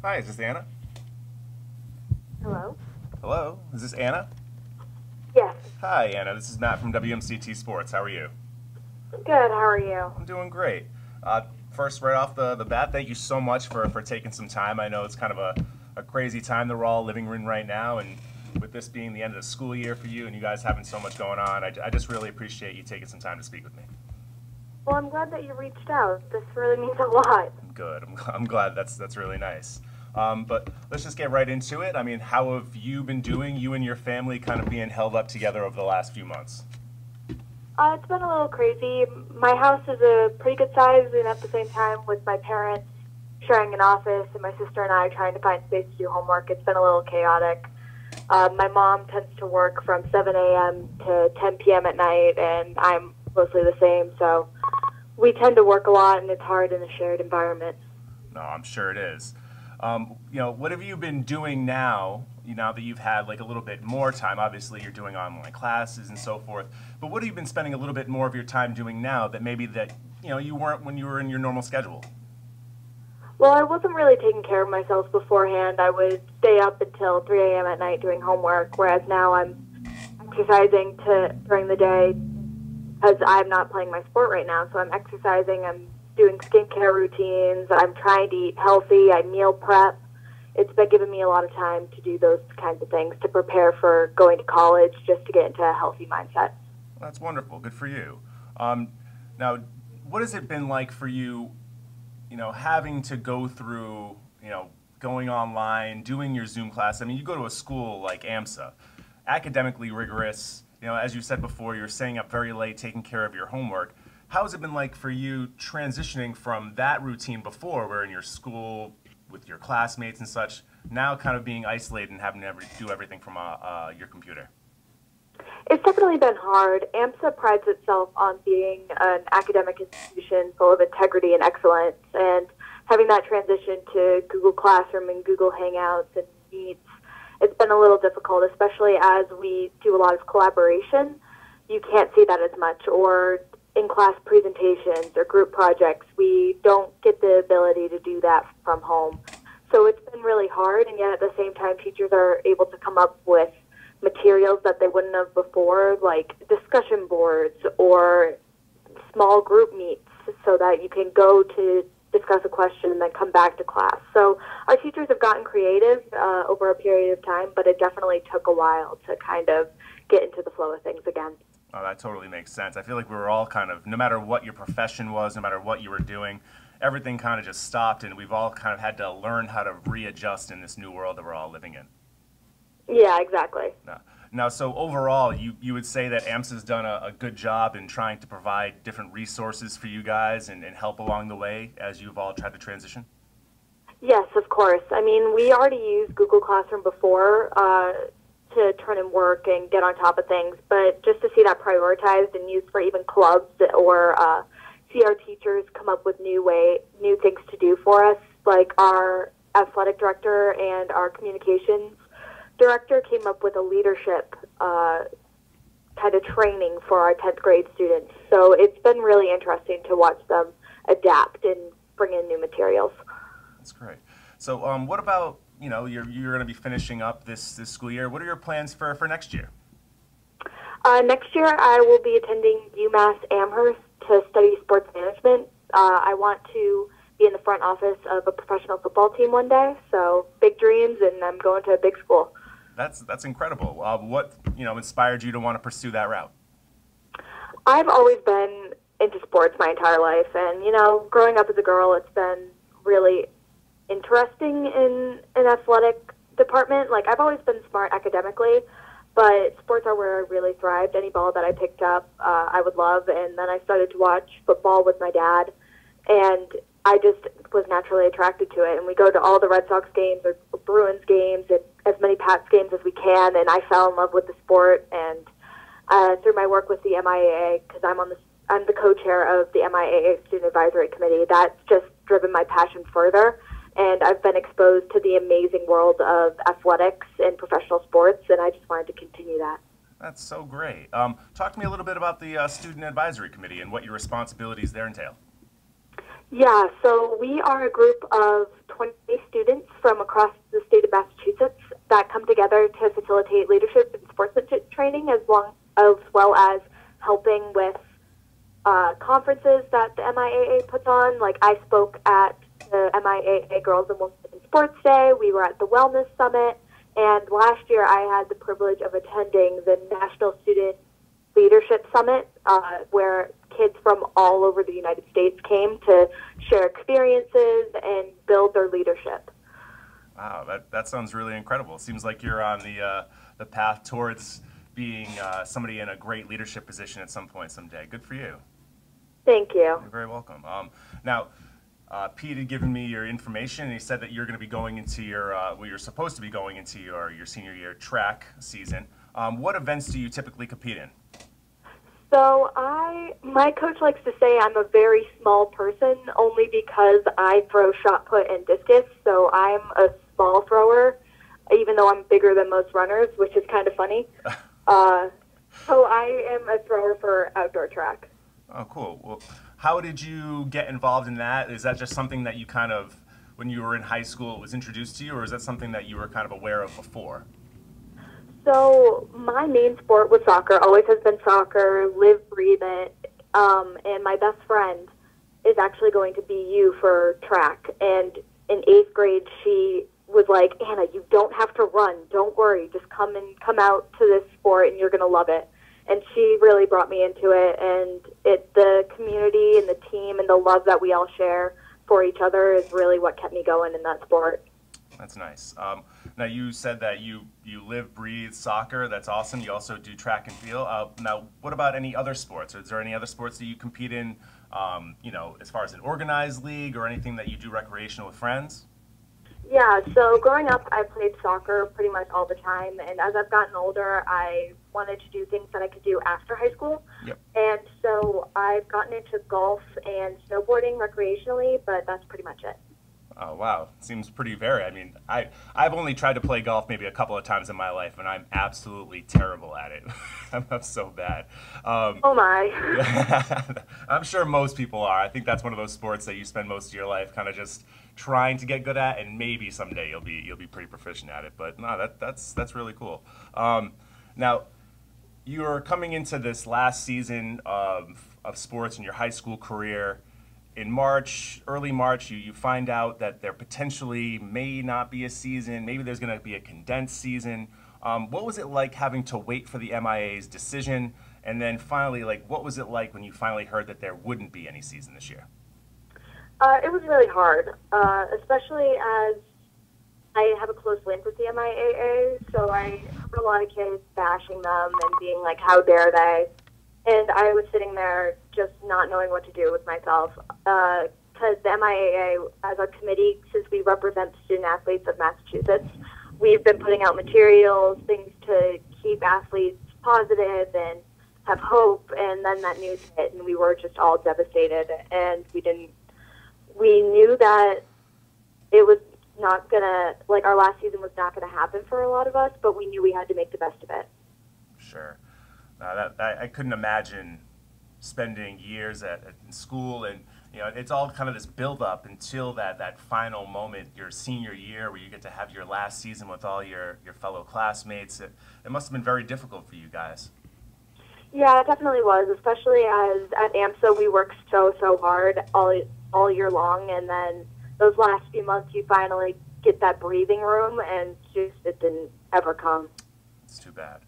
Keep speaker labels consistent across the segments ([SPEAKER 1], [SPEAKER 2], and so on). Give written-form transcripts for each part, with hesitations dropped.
[SPEAKER 1] Hi, is this Anna?
[SPEAKER 2] Hello?
[SPEAKER 1] Hello, is this Anna?
[SPEAKER 2] Yes.
[SPEAKER 1] Hi, Anna. This is Matt from WMCT Sports. How are you?
[SPEAKER 2] Good, how are you?
[SPEAKER 1] I'm doing great. First, right off the bat, thank you so much for taking some time. I know it's kind of a crazy time that we're all living in right now, and with this being the end of the school year for you and you guys having so much going on, I just really appreciate you taking some time to speak with me.
[SPEAKER 2] Well, I'm glad that you reached out. This really means a lot.
[SPEAKER 1] Good. I'm glad. That's really nice. But let's just get right into it. I mean, how have you been doing, you and your family kind of being held up together over the last few months?
[SPEAKER 2] It's been a little crazy. My house is a pretty good size, and at the same time, with my parents sharing an office and my sister and I trying to find space to do homework, it's been a little chaotic. My mom tends to work from 7 a.m. to 10 p.m. at night, and I'm mostly the same, so we tend to work a lot, and it's hard in a shared environment.
[SPEAKER 1] No, I'm sure it is. What have you been doing now that you've had like a little bit more time? Obviously, you're doing online classes and so forth, but what have you been spending a little bit more of your time doing now that maybe you weren't when you were in your normal schedule?
[SPEAKER 2] Well, I wasn't really taking care of myself beforehand. I would stay up until 3 a.m. at night doing homework, whereas now I'm exercising during the day because I'm not playing my sport right now. So I'm exercising, I'm doing skincare routines, I'm trying to eat healthy, I meal prep. It's been giving me a lot of time to do those kinds of things, to prepare for going to college, just to get into a healthy mindset.
[SPEAKER 1] Well, that's wonderful. Good for you. Now, what has it been like for you, having to go through, going online, doing your Zoom class? I mean, you go to a school like AMSA, academically rigorous, as you said before, you're staying up very late, taking care of your homework. How has it been like for you transitioning from that routine before, where in your school with your classmates and such, now kind of being isolated and having to do everything from your computer?
[SPEAKER 2] It's definitely been hard. AMSA prides itself on being an academic institution full of integrity and excellence, and having that transition to Google Classroom and Google Hangouts and Meets, it's been a little difficult, especially as we do a lot of collaboration. You can't see that as much, or in-class presentations or group projects, we don't get the ability to do that from home. So it's been really hard, and yet at the same time, teachers are able to come up with materials that they wouldn't have before, like discussion boards or small group meets, so that you can go to discuss a question and then come back to class. So our teachers have gotten creative over a period of time, but it definitely took a while to kind of get into the flow of things again.
[SPEAKER 1] Oh, that totally makes sense. I feel like we were all kind of, no matter what your profession was, no matter what you were doing, everything kind of just stopped, and we've all kind of had to learn how to readjust in this new world that we're all living in.
[SPEAKER 2] Yeah, exactly.
[SPEAKER 1] Now, so overall, you would say that AMSA's done a good job in trying to provide different resources for you guys and help along the way as you've all tried to transition?
[SPEAKER 2] Yes, of course. I mean, we already used Google Classroom before to turn in work and get on top of things, but just to see that prioritized and used for even clubs, or see our teachers come up with new things to do for us, like our athletic director and our communications director came up with a leadership kind of training for our 10th grade students. So it's been really interesting to watch them adapt and bring in new materials.
[SPEAKER 1] That's great. So what about, you're going to be finishing up this school year. What are your plans for next year?
[SPEAKER 2] Next year I will be attending UMass Amherst to study sports management. I want to be in the front office of a professional football team one day, so big dreams, and I'm going to a big school.
[SPEAKER 1] That's incredible. What inspired you to want to pursue that route?
[SPEAKER 2] I've always been into sports my entire life, and growing up as a girl, it's been really interesting in an athletic department. Like, I've always been smart academically, but sports are where I really thrived. Any ball that I picked up, I would love, and then I started to watch football with my dad, and I just was naturally attracted to it. And we go to all the Red Sox games or Bruins games and as many Pats games as we can, and I fell in love with the sport. And through my work with the MIAA, because I'm the co-chair of the MIAA Student Advisory Committee, that's just driven my passion further. And I've been exposed to the amazing world of athletics and professional sports, and I just wanted to continue that.
[SPEAKER 1] That's so great. Talk to me a little bit about the Student Advisory Committee and what your responsibilities there entail.
[SPEAKER 2] Yeah, so we are a group of 20 students from across the state of Massachusetts that come together to facilitate leadership and sportsmanship training as well as helping with conferences that the MIAA puts on. Like I spoke at the MIAA Girls and Women in Sports Day. We were at the Wellness Summit. And last year I had the privilege of attending the National Student Leadership Summit, where kids from all over the United States came to share experiences and build their leadership.
[SPEAKER 1] Wow, that sounds really incredible. Seems like you're on the path towards being somebody in a great leadership position at some point someday. Good for you.
[SPEAKER 2] Thank you.
[SPEAKER 1] You're very welcome. Now, Pete had given me your information, and he said that you're going to be going into your, well, you're supposed to be going into your senior year track season. What events do you typically compete in?
[SPEAKER 2] So my coach likes to say I'm a very small person only because I throw shot put and discus. So I'm a small thrower, even though I'm bigger than most runners, which is kind of funny. So I am a thrower for outdoor track.
[SPEAKER 1] Oh, cool. Well, how did you get involved in that? Is that just something that you kind of, when you were in high school, it was introduced to you, or is that something that you were kind of aware of before?
[SPEAKER 2] So my main sport was soccer, always has been soccer, live, breathe it. And my best friend is actually going to BU for track. And in 8th grade, she was like, Anna, you don't have to run. Don't worry. Just come out to this sport and you're going to love it. And she really brought me into it. And the community and the team and the love that we all share for each other is really what kept me going in that sport.
[SPEAKER 1] That's nice. Now, you said that you live, breathe soccer. That's awesome. You also do track and field. Now, what about any other sports? Is there any other sports that you compete in, as far as an organized league or anything that you do recreational with friends?
[SPEAKER 2] Yeah, so growing up, I played soccer pretty much all the time. And as I've gotten older, I wanted to do things that I could do after high school.
[SPEAKER 1] Yep.
[SPEAKER 2] And so I've gotten into golf and snowboarding recreationally, but that's pretty much it.
[SPEAKER 1] Oh, wow. Seems pretty varied. I mean, I've only tried to play golf maybe a couple of times in my life, and I'm absolutely terrible at it. I'm so bad.
[SPEAKER 2] Oh, my.
[SPEAKER 1] I'm sure most people are. I think that's one of those sports that you spend most of your life kind of just trying to get good at, and maybe someday you'll be pretty proficient at it. But no, that's really cool. Now, you're coming into this last season of sports in your high school career. In March, early March, you find out that there potentially may not be a season. Maybe there's going to be a condensed season. What was it like having to wait for the MIAA's decision? And then finally, what was it like when you finally heard that there wouldn't be any season this year?
[SPEAKER 2] It was really hard, especially as I have a close link with the MIAA. So I heard a lot of kids bashing them and being like, how dare they? And I was sitting there just not knowing what to do with myself. Because the MIAA, as a committee, since we represent student athletes of Massachusetts, we've been putting out materials, things to keep athletes positive and have hope. And then that news hit, and we were just all devastated. And we knew that it was not gonna, our last season was not gonna happen for a lot of us, but we knew we had to make the best of it.
[SPEAKER 1] Sure. I couldn't imagine spending years in school, and it's all kind of this build-up until that final moment, your senior year, where you get to have your last season with all your fellow classmates. It must have been very difficult for you guys.
[SPEAKER 2] Yeah, it definitely was, especially as at AMSA we worked so hard all year long, and then those last few months you finally get that breathing room, and just it didn't ever come.
[SPEAKER 1] It's too bad.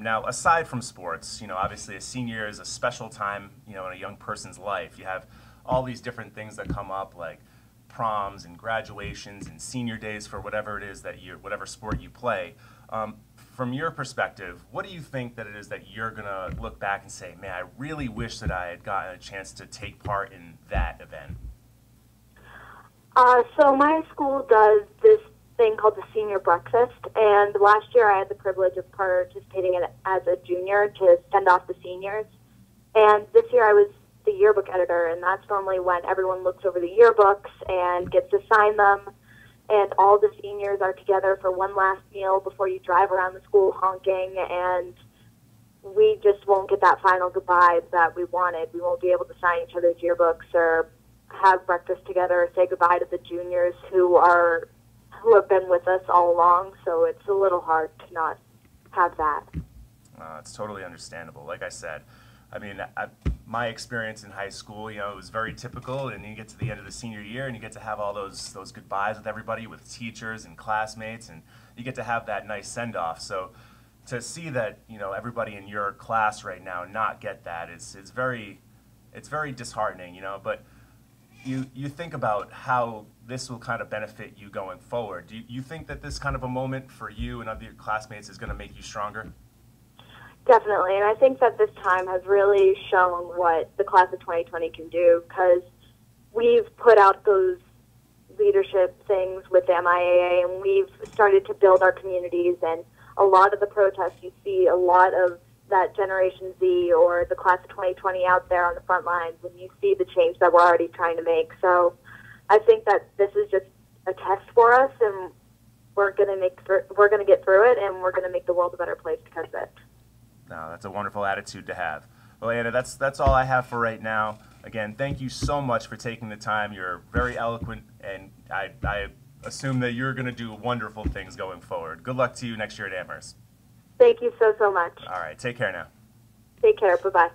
[SPEAKER 1] Now, aside from sports, obviously a senior is a special time, in a young person's life. You have all these different things that come up, like proms and graduations and senior days for whatever it is whatever sport you play. From your perspective, what do you think that it is that you're going to look back and say, man, I really wish that I had gotten a chance to take part in that event?
[SPEAKER 2] So my school does this thing called the Senior Breakfast, and last year I had the privilege of participating in it as a junior to send off the seniors. And this year I was the yearbook editor, and that's normally when everyone looks over the yearbooks and gets to sign them, and all the seniors are together for one last meal before you drive around the school honking, and we just won't get that final goodbye that we wanted. We won't be able to sign each other's yearbooks or have breakfast together or say goodbye to the juniors who have been with us all along. So it's a little hard to not have that.
[SPEAKER 1] It's totally understandable. Like I said, I mean, my experience in high school, you know, it was very typical, and you get to the end of the senior year and you get to have all those goodbyes with everybody, with teachers and classmates, and you get to have that nice send-off. So to see that, you know, everybody in your class right now not get that, it's very disheartening, you know. But you think about how this will kind of benefit you going forward. Do you think that this kind of a moment for you and other classmates is going to make you stronger?
[SPEAKER 2] Definitely, and I think that this time has really shown what the class of 2020 can do, because we've put out those leadership things with the MIAA, and we've started to build our communities, and a lot of the protests, you see a lot of that Generation Z or the class of 2020 out there on the front lines, and you see the change that we're already trying to make. So I think that this is just a test for us, and we're going to get through it, and we're going to make the world a better place because of it.
[SPEAKER 1] No, that's a wonderful attitude to have. Well, Anna, that's all I have for right now. Again, thank you so much for taking the time. You're very eloquent, and I assume that you're going to do wonderful things going forward. Good luck to you next year at Amherst.
[SPEAKER 2] Thank you so much.
[SPEAKER 1] All right, take care now.
[SPEAKER 2] Take care. Bye-bye.